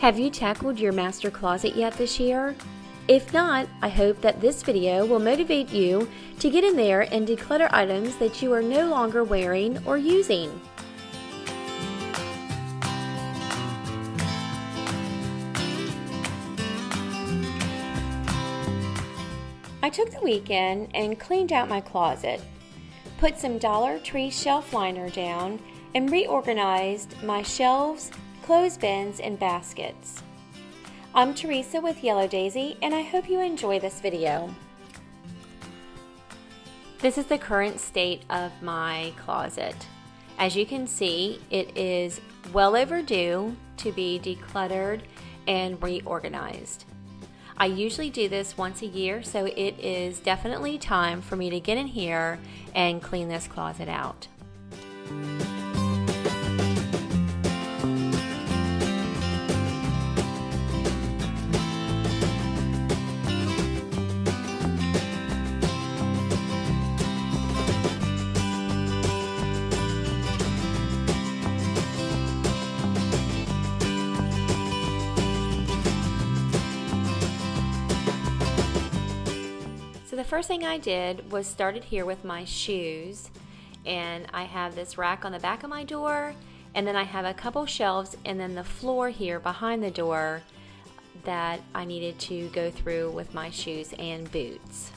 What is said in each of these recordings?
Have you tackled your master closet yet this year? If not, I hope that this video will motivate you to get in there and declutter items that you are no longer wearing or using. I took the weekend and cleaned out my closet, put some Dollar Tree shelf liner down, and reorganized my shelves, clothespins, and baskets. I'm Theresa with Yellow Daisy, and I hope you enjoy this video. This is the current state of my closet. As you can see, it is well overdue to be decluttered and reorganized. I usually do this once a year, so it is definitely time for me to get in here and clean this closet out. So the first thing I did was started here with my shoes, and I have this rack on the back of my door, and then I have a couple shelves and then the floor here behind the door that I needed to go through with my shoes and boots.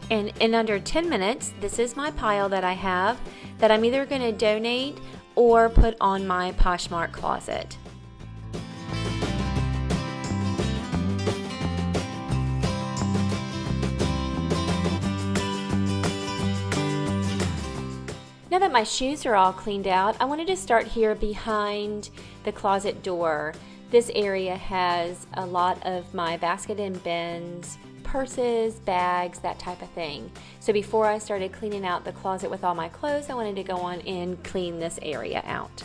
And in under 10 minutes, this is my pile that I have that I'm either going to donate or put on my Poshmark closet. Now that my shoes are all cleaned out, I wanted to start here behind the closet door. This area has a lot of my basket and bins, purses, bags, that type of thing. So before I started cleaning out the closet with all my clothes, I wanted to go on and clean this area out.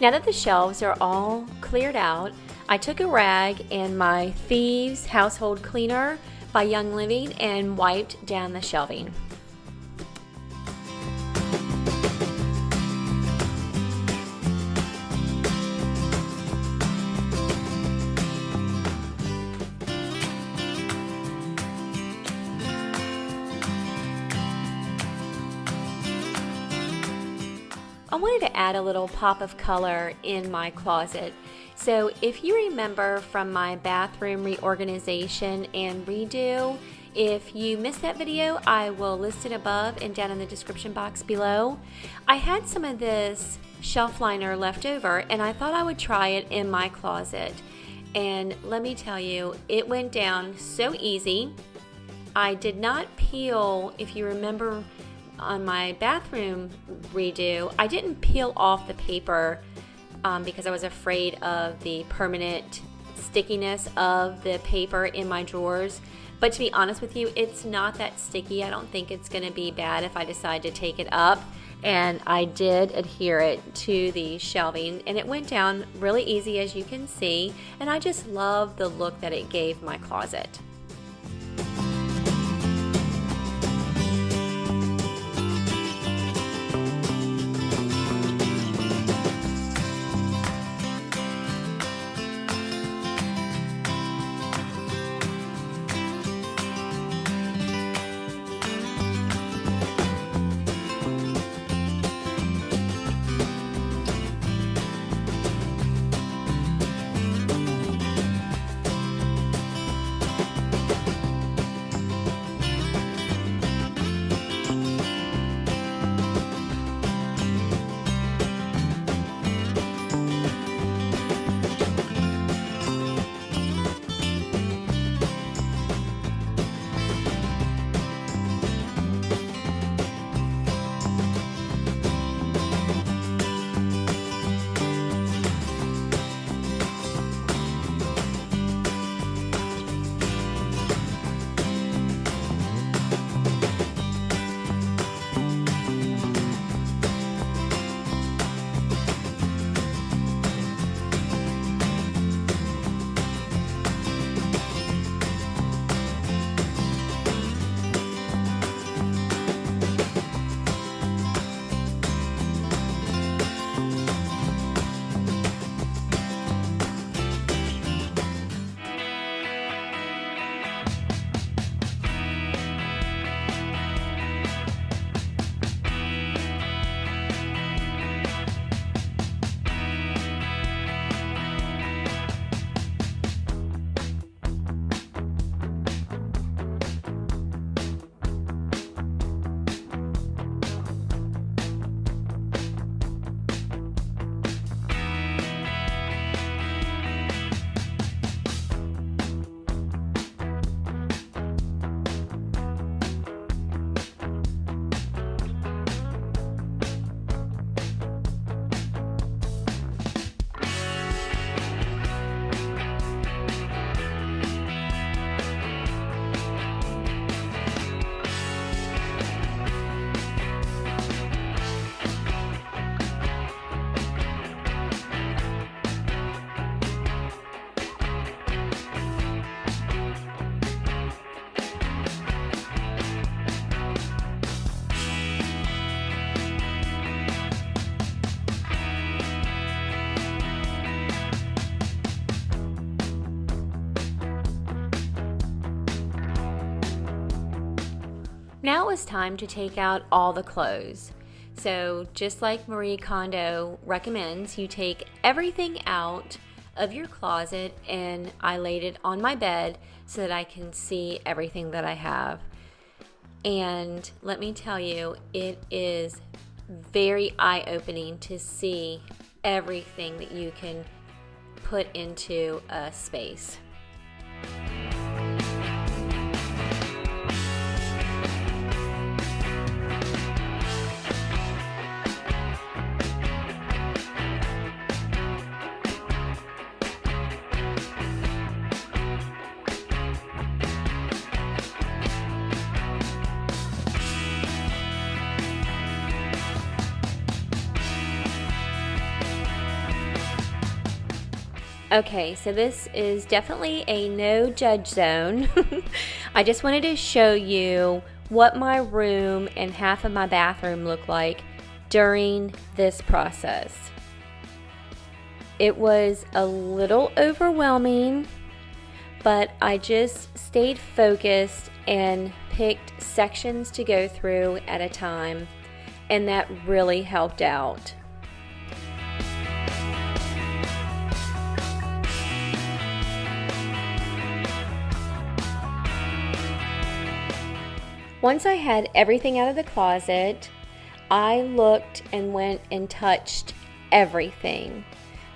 Now that the shelves are all cleared out, I took a rag and my Thieves Household Cleaner by Young Living and wiped down the shelving. I wanted to add a little pop of color in my closet. So if you remember from my bathroom reorganization and redo, if you missed that video, I will list it above and down in the description box below. I had some of this shelf liner left over and I thought I would try it in my closet. And let me tell you, it went down so easy. I did not peel, if you remember on my bathroom redo, I didn't peel off the paper because I was afraid of the permanent stickiness of the paper in my drawers. But to be honest with you, it's not that sticky. I don't think it's going to be bad if I decide to take it up. And I did adhere it to the shelving, and it went down really easy, as you can see. And I just love the look that it gave my closet. Now it's time to take out all the clothes. So just like Marie Kondo recommends, you take everything out of your closet, and I laid it on my bed so that I can see everything that I have. And let me tell you, it is very eye-opening to see everything that you can put into a space. Okay, so this is definitely a no judge zone. I just wanted to show you what my room and half of my bathroom look like during this process. It was a little overwhelming, but I just stayed focused and picked sections to go through at a time, and that really helped out. Once I had everything out of the closet, I looked and went and touched everything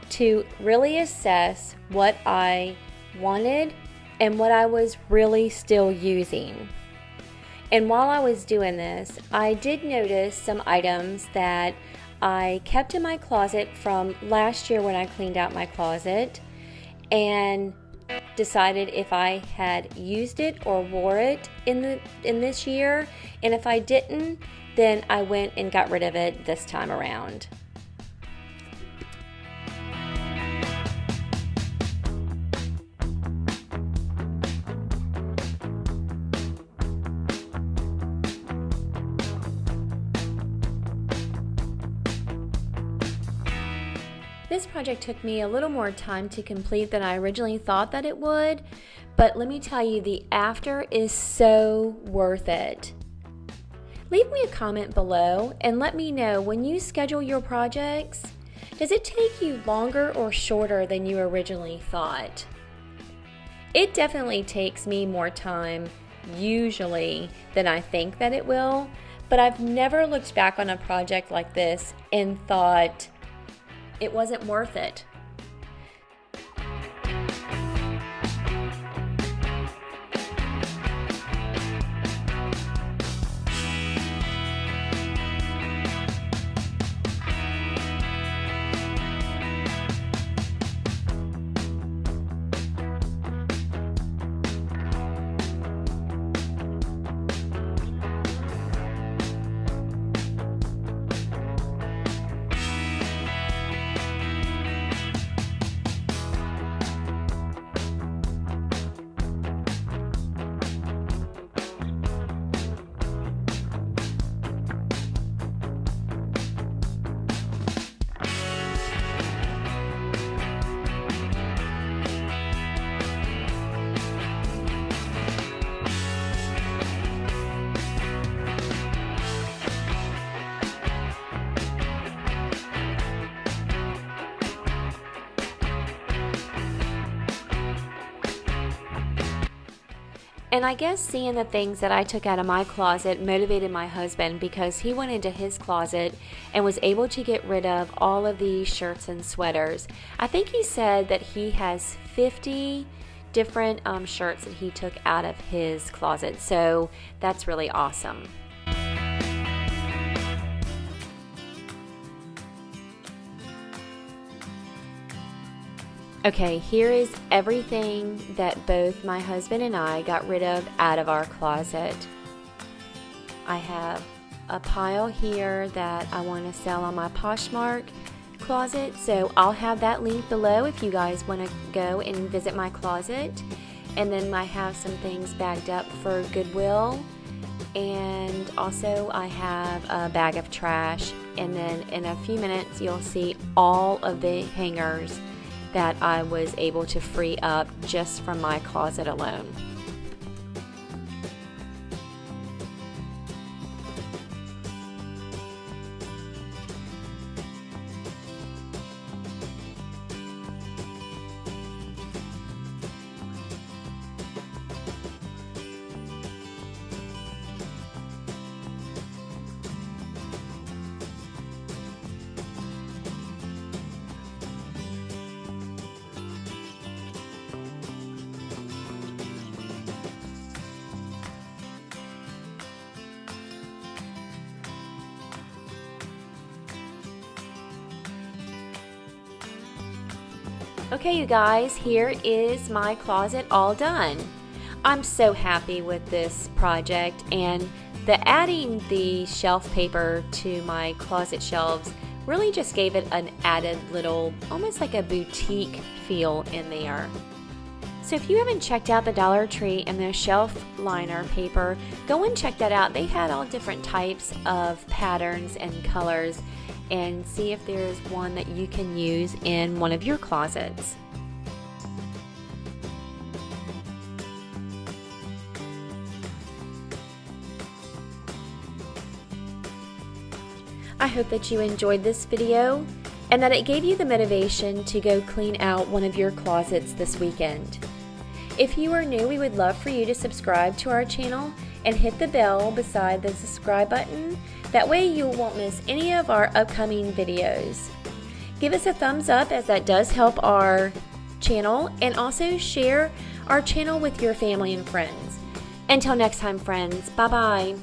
to really assess what I wanted and what I was really still using. And while I was doing this, I did notice some items that I kept in my closet from last year when I cleaned out my closet, and decided if I had used it or wore it in this year, and if I didn't, then I went and got rid of it this time around. This project took me a little more time to complete than I originally thought that it would, but let me tell you, the after is so worth it. Leave me a comment below and let me know, when you schedule your projects, does it take you longer or shorter than you originally thought? It definitely takes me more time usually than I think that it will, but I've never looked back on a project like this and thought it wasn't worth it. And I guess seeing the things that I took out of my closet motivated my husband, because he went into his closet and was able to get rid of all of these shirts and sweaters. I think he said that he has 50 different shirts that he took out of his closet. So that's really awesome. Okay, here is everything that both my husband and I got rid of out of our closet. I have a pile here that I want to sell on my Poshmark closet, so I'll have that link below if you guys want to go and visit my closet. And then I have some things bagged up for Goodwill, and also I have a bag of trash. And then in a few minutes you'll see all of the hangers that I was able to free up just from my closet alone. Okay, you guys, here is my closet all done. I'm so happy with this project, and adding the shelf paper to my closet shelves really just gave it an added little, almost like a boutique feel in there. So if you haven't checked out the Dollar Tree and their shelf liner paper, go and check that out. They had all different types of patterns and colors, and see if there's one that you can use in one of your closets. I hope that you enjoyed this video and that it gave you the motivation to go clean out one of your closets this weekend. If you are new, we would love for you to subscribe to our channel and hit the bell beside the subscribe button. That way you won't miss any of our upcoming videos. Give us a thumbs up, as that does help our channel, and also share our channel with your family and friends. Until next time, friends, bye-bye.